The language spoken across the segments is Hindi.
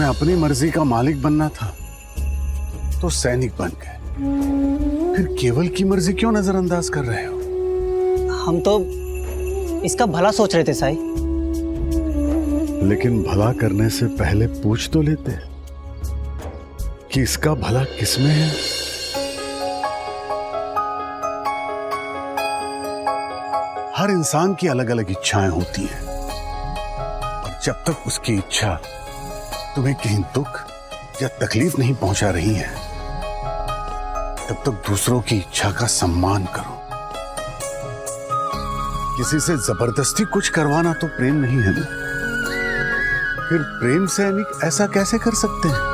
तुम्हें अपनी मर्जी का मालिक बनना था तो सैनिक बन गए, फिर केवल की मर्जी क्यों नजरअंदाज कर रहे हो? हम तो इसका भला सोच रहे थे साईं। लेकिन भला करने से पहले पूछ तो लेते कि इसका भला किसमें है। हर इंसान की अलग अलग इच्छाएं होती हैं और जब तक उसकी इच्छा तुम्हें कहीं दुख या तकलीफ नहीं पहुंचा रही है तब तक दूसरों की इच्छा का सम्मान करो। किसी से जबरदस्ती कुछ करवाना तो प्रेम नहीं है ना। फिर प्रेम सैनिक ऐसा कैसे कर सकते हैं?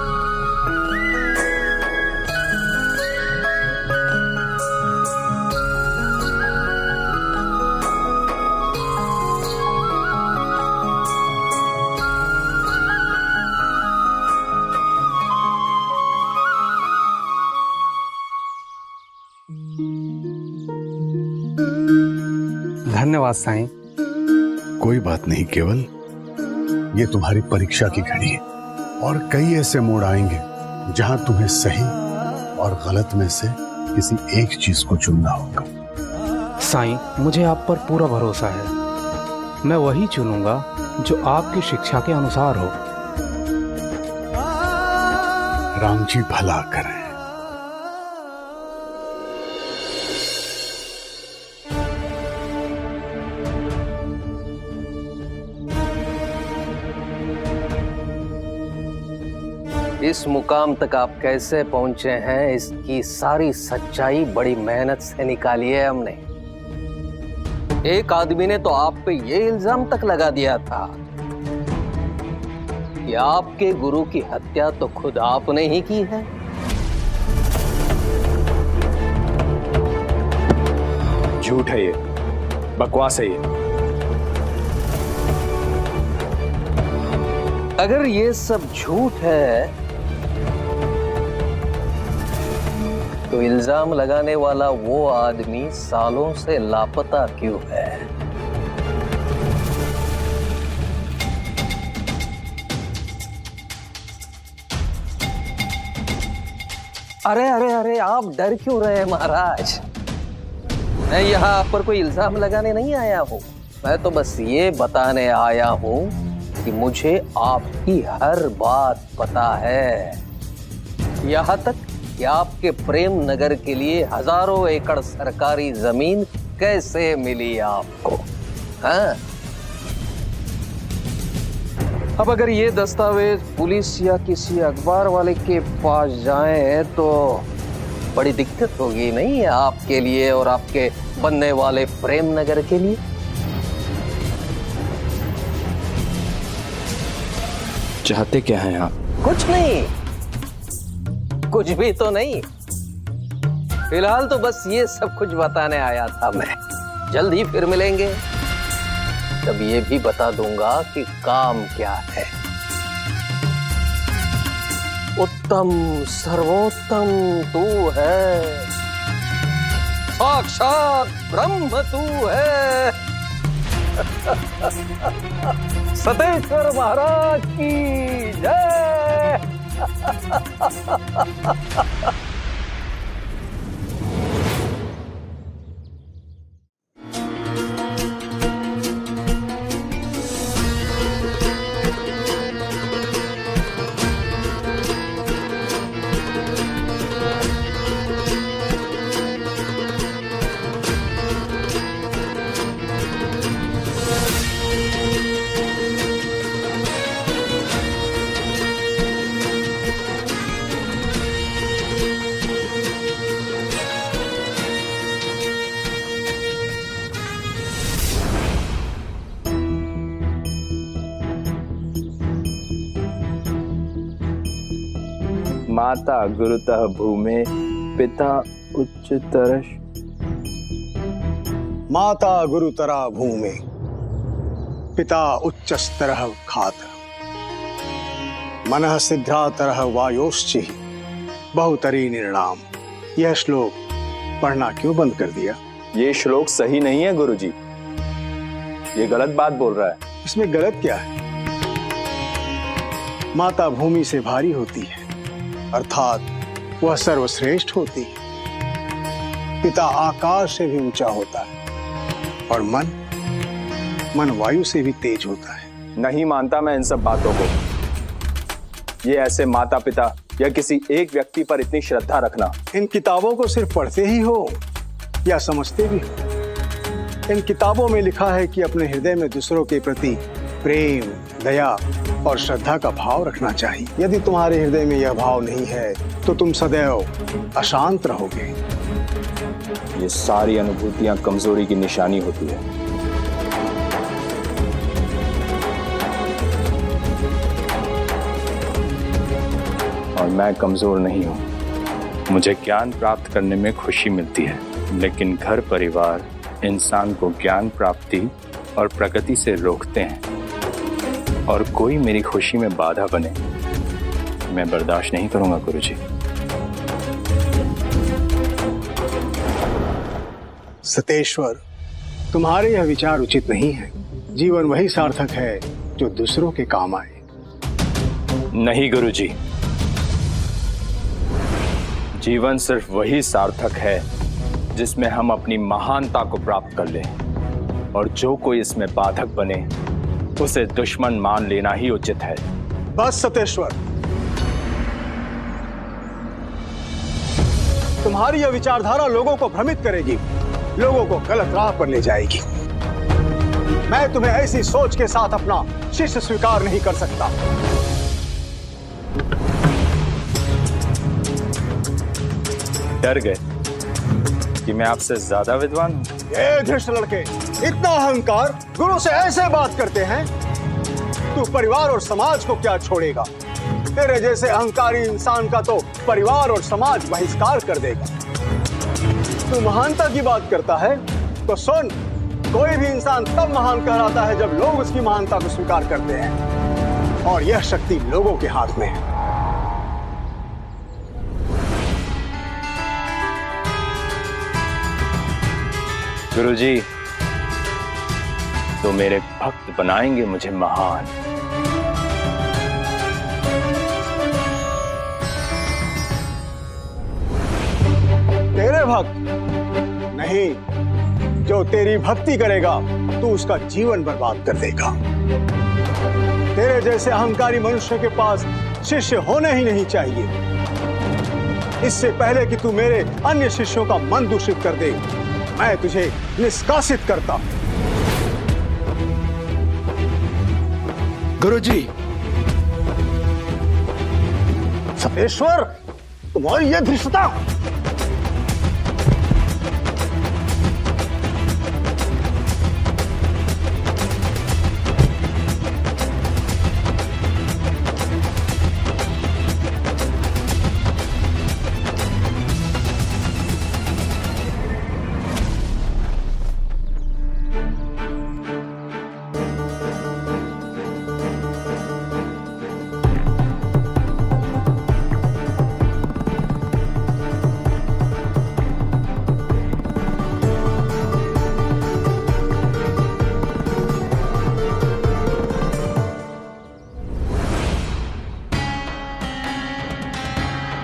धन्यवाद साईं। कोई बात नहीं केवल, ये तुम्हारी परीक्षा की घड़ी है और कई ऐसे मोड़ आएंगे जहां तुम्हें सही और गलत में से किसी एक चीज को चुनना होगा। साईं, मुझे आप पर पूरा भरोसा है। मैं वही चुनूंगा जो आपकी शिक्षा के अनुसार हो। राम जी भला करें। इस मुकाम तक आप कैसे पहुंचे हैं, इसकी सारी सच्चाई बड़ी मेहनत से निकाली है हमने। एक आदमी ने तो आप पे ये इल्जाम तक लगा दिया था कि आपके गुरु की हत्या तो खुद आपने ही की है। झूठ है ये, बकवास है ये। अगर ये सब झूठ है तो इल्जाम लगाने वाला वो आदमी सालों से लापता क्यों है? अरे अरे अरे, आप डर क्यों रहे हैं महाराज? मैं यहाँ आप पर कोई इल्जाम लगाने नहीं आया हूँ। मैं तो बस ये बताने आया हूँ कि मुझे आपकी हर बात पता है। यहाँ तक कि आपके प्रेम नगर के लिए हजारों एकड़ सरकारी जमीन कैसे मिली आपको? हाँ? अब अगर ये दस्तावेज पुलिस या किसी अखबार वाले के पास जाएं तो बड़ी दिक्कत होगी नहीं आपके लिए और आपके बनने वाले प्रेम नगर के लिए? चाहते क्या हैं आप? कुछ नहीं, कुछ भी तो नहीं। फिलहाल तो बस ये सब कुछ बताने आया था मैं। जल्द ही फिर मिलेंगे, तब ये भी बता दूंगा कि काम क्या है। उत्तम सर्वोत्तम तू है, साक्षात ब्रह्म तू है। सतेश्वर महाराज की जय। माता गुरुतः भूमे पिता उच्चतर। माता गुरुतरा भूमे पिता उच्चस्तरः खात मनः सिद्धातरः वायोश्चि बहुतरी निर्णाम। यह श्लोक पढ़ना क्यों बंद कर दिया? ये श्लोक सही नहीं है गुरुजी, ये गलत बात बोल रहा है। इसमें गलत क्या है? माता भूमि से भारी होती है, अर्थात वह सर्वश्रेष्ठ होती है। पिता आकाश से भी ऊंचा होता है और मन वायु से भी तेज होता है। नहीं मानता मैं इन सब बातों को। ये ऐसे माता पिता या किसी एक व्यक्ति पर इतनी श्रद्धा रखना। इन किताबों को सिर्फ पढ़ते ही हो या समझते भी हो? इन किताबों में लिखा है कि अपने हृदय में दूसरों के प्रति प्रेम, दया और श्रद्धा का भाव रखना चाहिए। यदि तुम्हारे हृदय में यह भाव नहीं है तो तुम सदैव अशांत रहोगे। ये सारी अनुभूतियां कमजोरी की निशानी होती है। और मैं कमजोर नहीं हूं। मुझे ज्ञान प्राप्त करने में खुशी मिलती है, लेकिन घर परिवार इंसान को ज्ञान प्राप्ति और प्रगति से रोकते हैं, और कोई मेरी खुशी में बाधा बने मैं बर्दाश्त नहीं करूंगा गुरुजी। सतेश्वर, तुम्हारे यह विचार उचित नहीं है। जीवन वही सार्थक है जो दूसरों के काम आए। नहीं गुरुजी, जीवन सिर्फ वही सार्थक है जिसमें हम अपनी महानता को प्राप्त कर लें, और जो कोई इसमें बाधक बने उसे दुश्मन मान लेना ही उचित है। बस सतेश्वर, तुम्हारी यह विचारधारा लोगों को भ्रमित करेगी, लोगों को गलत राह पर ले जाएगी। मैं तुम्हें ऐसी सोच के साथ अपना शिष्य स्वीकार नहीं कर सकता। डर गए कि मैं आपसे ज्यादा विद्वान हूं? ये धृष्ट लड़के, इतना अहंकार, गुरु से ऐसे बात करते हैं। तू परिवार और समाज को क्या छोड़ेगा? तेरे जैसे अहंकारी इंसान का तो परिवार और समाज बहिष्कार कर देगा। तू महानता की बात करता है तो सुन, कोई भी इंसान तब महान कहलाता है जब लोग उसकी महानता को स्वीकार करते हैं, और यह शक्ति लोगों के हाथ में है। गुरुजी, तो मेरे भक्त बनाएंगे मुझे महान। तेरे भक्त नहीं, जो तेरी भक्ति करेगा तू उसका जीवन बर्बाद कर देगा। तेरे जैसे अहंकारी मनुष्य के पास शिष्य होने ही नहीं चाहिए। इससे पहले कि तू मेरे अन्य शिष्यों का मन दूषित कर दे, मैं तुझे निष्कासित करता हूं। गुरुजी, सतेश्वर, तुम्हारी यह धृष्टता!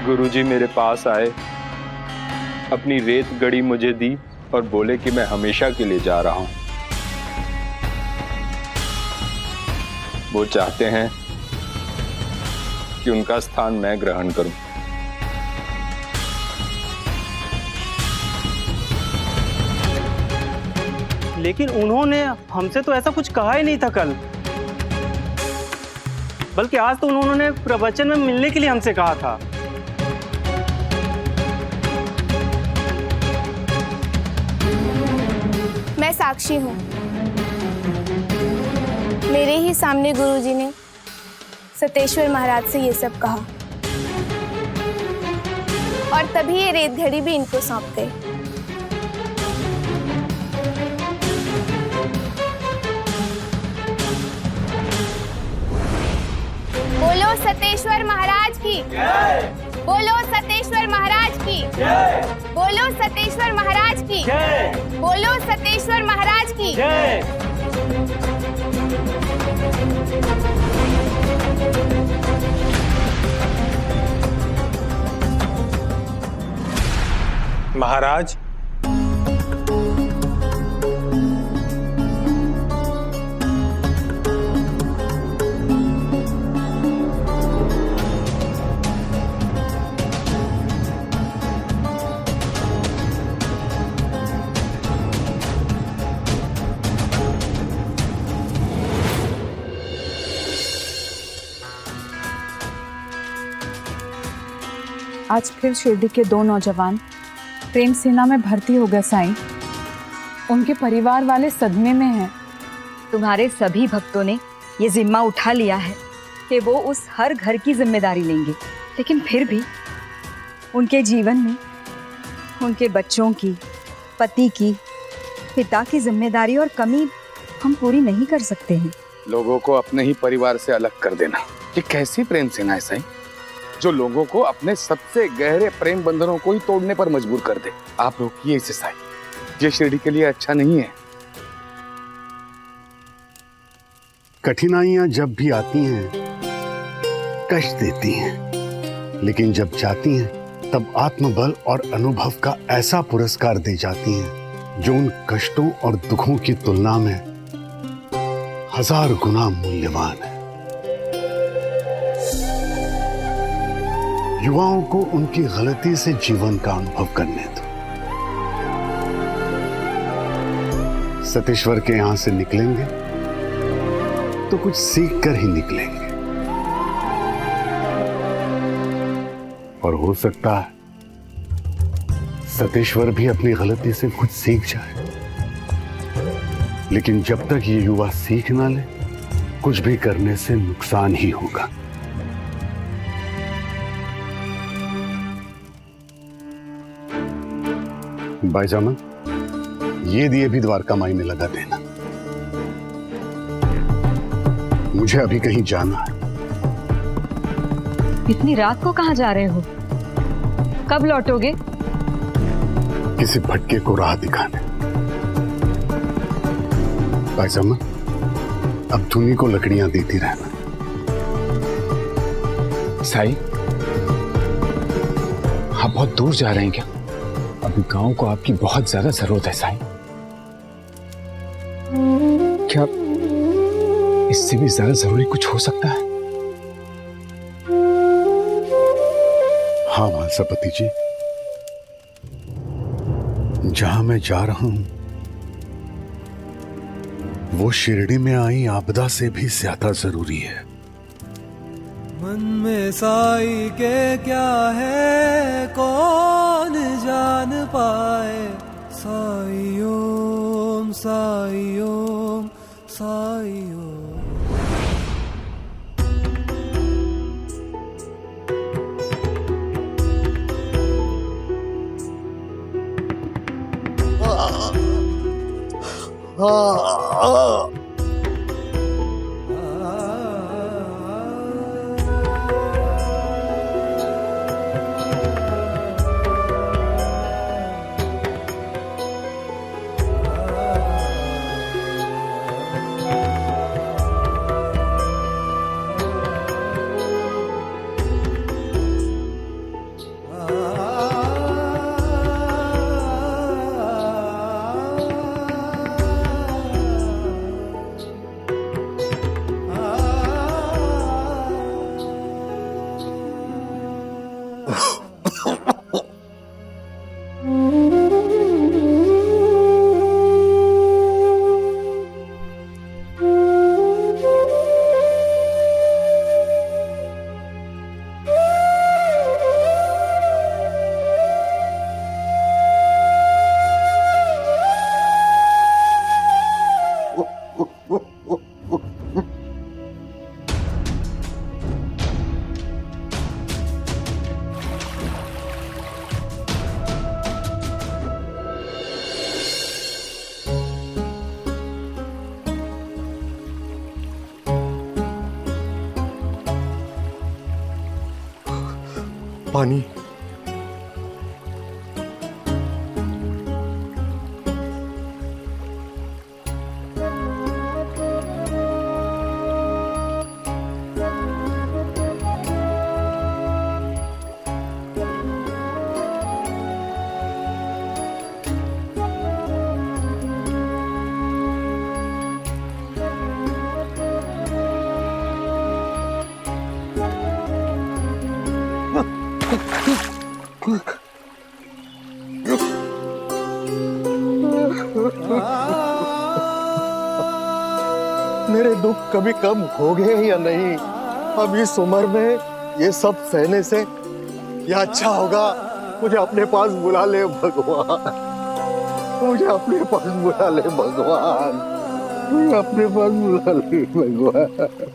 गुरुजी मेरे पास आए, अपनी रेत गड़ी मुझे दी और बोले कि मैं हमेशा के लिए जा रहा हूं। वो चाहते हैं कि उनका स्थान मैं ग्रहण करूं। लेकिन उन्होंने हमसे तो ऐसा कुछ कहा ही नहीं था कल, बल्कि आज तो उन्होंने प्रवचन में मिलने के लिए हमसे कहा था। मैं साक्षी हूँ। मेरे ही सामने गुरुजी ने सतेश्वर महाराज से ये सब कहा, और तभी ये रेत घड़ी भी इनको सौंप गई। बोलो सतेश्वर महाराज की जय। बोलो सतेश्वर महाराज की जय। बोलो सतेश्वर महाराज की जय। बोलो सतेश्वर महाराज की जय। महाराज, आज फिर शिरडी के 2 नौजवान प्रेम सेना में भर्ती हो गए साईं। उनके परिवार वाले सदमे में हैं। तुम्हारे सभी भक्तों ने ये जिम्मा उठा लिया है कि वो उस हर घर की जिम्मेदारी लेंगे, लेकिन फिर भी उनके जीवन में उनके बच्चों की, पति की, पिता की जिम्मेदारी और कमी हम पूरी नहीं कर सकते हैं। लोगों को अपने ही परिवार से अलग कर देना, ये कैसी प्रेम सेना है साईं, जो लोगों को अपने सबसे गहरे प्रेम बंधनों को ही तोड़ने पर मजबूर कर दे। आप रोकिए इसे साईं, ये शिरडी के लिए अच्छा नहीं है। कठिनाइयां जब भी आती हैं कष्ट देती हैं, लेकिन जब जाती हैं तब आत्मबल और अनुभव का ऐसा पुरस्कार दे जाती हैं जो उन कष्टों और दुखों की तुलना में 1000 गुना मूल्यवान है। युवाओं को उनकी गलती से जीवन का अनुभव करने दो। सतेश्वर के यहां से निकलेंगे तो कुछ सीख कर ही निकलेंगे, और हो सकता है सतेश्वर भी अपनी गलती से कुछ सीख जाए। लेकिन जब तक ये युवा सीख ना ले, कुछ भी करने से नुकसान ही होगा। भाईजान, ये दिए भी द्वारका माई में लगा देना। मुझे अभी कहीं जाना है। इतनी रात को कहाँ जा रहे हो? कब लौटोगे? किसी भटके को राह दिखाने। भाईजान, अब धुनी को लकड़ियां देती रहना। साईं, आप बहुत दूर जा रहे हैं क्या? अभी गांव को आपकी बहुत ज्यादा जरूरत है साईं। क्या इससे भी ज्यादा जरूरी कुछ हो सकता है? हाँ मानसापति जी, जहां मैं जा रहा हूं वो शिरडी में आई आपदा से भी ज्यादा जरूरी है। मन में साई के क्या है कौन जान पाए, साई ओम साई ओम साई ओम। पानी। मेरे दुख कभी कम हो गए या नहीं? अब इस उम्र में ये सब सहने से या अच्छा होगा मुझे अपने पास बुला ले भगवान, मुझे अपने पास बुला ले भगवान, मुझे अपने पास बुला ले भगवान।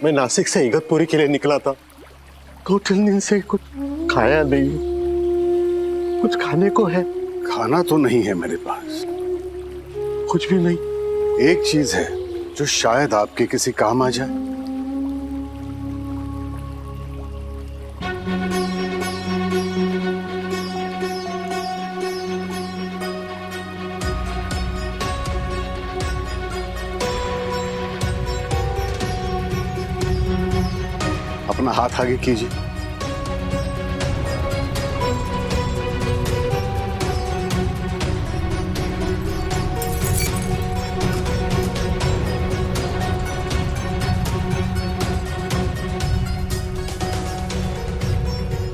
मैं नासिक से इगतपुरी के लिए निकला था। 2-3 दिन से कुछ खाया नहीं। कुछ खाने को है? खाना तो नहीं है मेरे पास, कुछ भी नहीं। एक चीज है जो शायद आपके किसी काम आ जाए। अपना हाथ आगे कीजिए।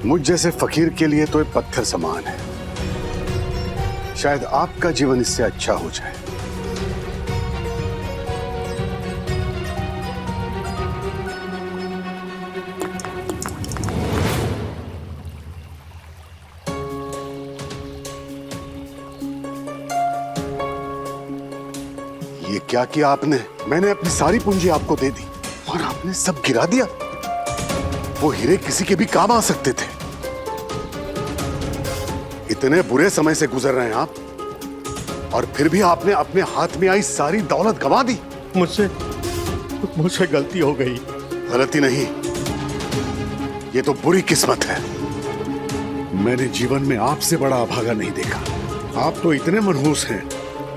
मुझ जैसे फकीर के लिए तो ये पत्थर समान है। शायद आपका जीवन इससे अच्छा हो जाए। ये क्या किया आपने? मैंने अपनी सारी पूंजी आपको दे दी और आपने सब गिरा दिया। वो हीरे किसी के भी काम आ सकते थे। इतने बुरे समय से गुजर रहे हैं आप, और फिर भी आपने अपने हाथ में आई सारी दौलत गंवा दी। मुझसे गलती हो गई। गलती नहीं, ये तो बुरी किस्मत है। मैंने जीवन में आपसे बड़ा अभागा नहीं देखा। आप तो इतने मनहूस हैं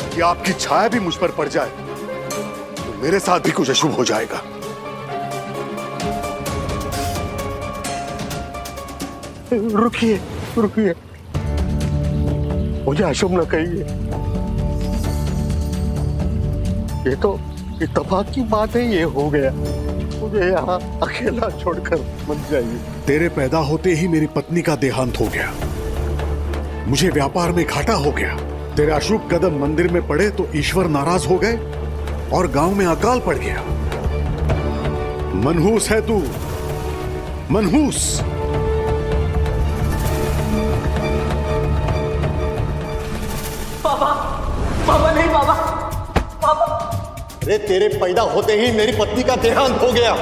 कि आपकी छाया भी मुझ पर पड़ जाए तो मेरे साथ भी कुछ अशुभ हो जाएगा। रुकिए रुकिए, मुझे अशुभ न कहिए। ये तो इत्तेफाक की बात है, ये हो गया। मुझे यहाँ अकेला छोड़कर मत जाइए। तेरे पैदा होते ही मेरी पत्नी का देहांत हो गया। मुझे व्यापार में घाटा हो गया। तेरे अशुभ कदम मंदिर में पड़े तो ईश्वर नाराज हो गए और गांव में अकाल पड़ गया। मनहूस है तू, मनहूस। बाबा नहीं बाबा, बाबा। अरे तेरे पैदा होते ही मेरी पत्नी का देहांत हो गया।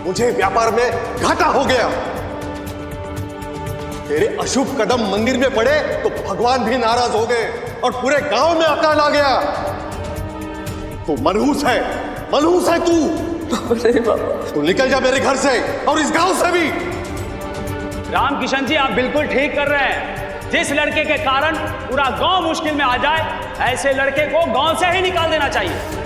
मुझे व्यापार में घाटा हो गया। तेरे अशुभ कदम मंदिर में पड़े तो भगवान भी नाराज हो गए और पूरे गांव में अकाल आ गया। तू मनहूस है, मनहूस है तू। नहीं बाबा। तू निकल जा मेरे घर से और इस गांव से भी। राम किशन जी, आप बिल्कुल ठीक कर रहे हैं। जिस लड़के के कारण पूरा गांव मुश्किल में आ जाए, ऐसे लड़के को गांव से ही निकाल देना चाहिए।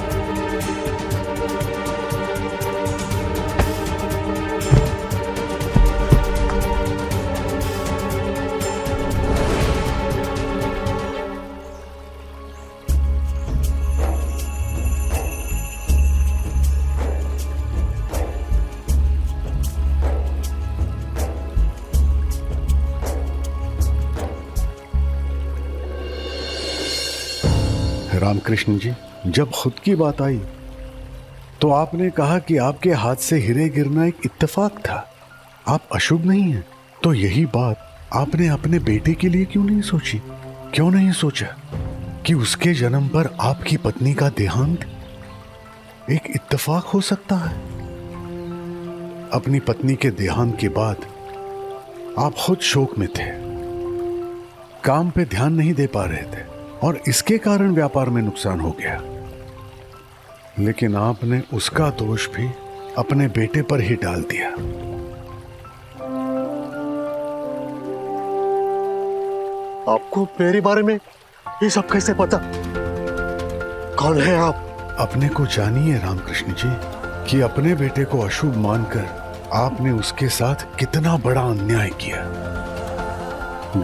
रामकृष्ण जी, जब खुद की बात आई तो आपने कहा कि आपके हाथ से हीरे गिरना एक इत्तेफाक था, आप अशुभ नहीं हैं। तो यही बात आपने अपने बेटे के लिए क्यों नहीं सोची? क्यों नहीं सोचा कि उसके जन्म पर आपकी पत्नी का देहांत एक इत्तेफाक हो सकता है? अपनी पत्नी के देहांत के बाद आप खुद शोक में थे, काम पे ध्यान नहीं दे पा रहे थे और इसके कारण व्यापार में नुकसान हो गया। लेकिन आपने उसका दोष भी अपने बेटे पर ही डाल दिया। आपको मेरे बारे में ये सब कैसे पता? कौन है आप? अपने को जानिए रामकृष्ण जी कि अपने बेटे को अशुभ मानकर आपने उसके साथ कितना बड़ा अन्याय किया।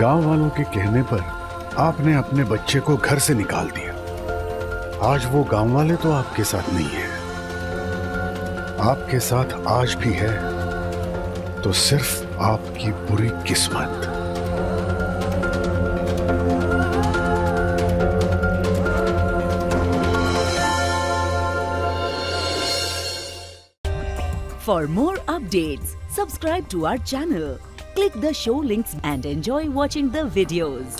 गांव वालों के कहने पर आपने अपने बच्चे को घर से निकाल दिया। आज वो गांव वाले तो आपके साथ नहीं है, आपके साथ आज भी है तो सिर्फ आपकी बुरी किस्मत। For more updates, subscribe to our channel, click the show links and enjoy watching the videos.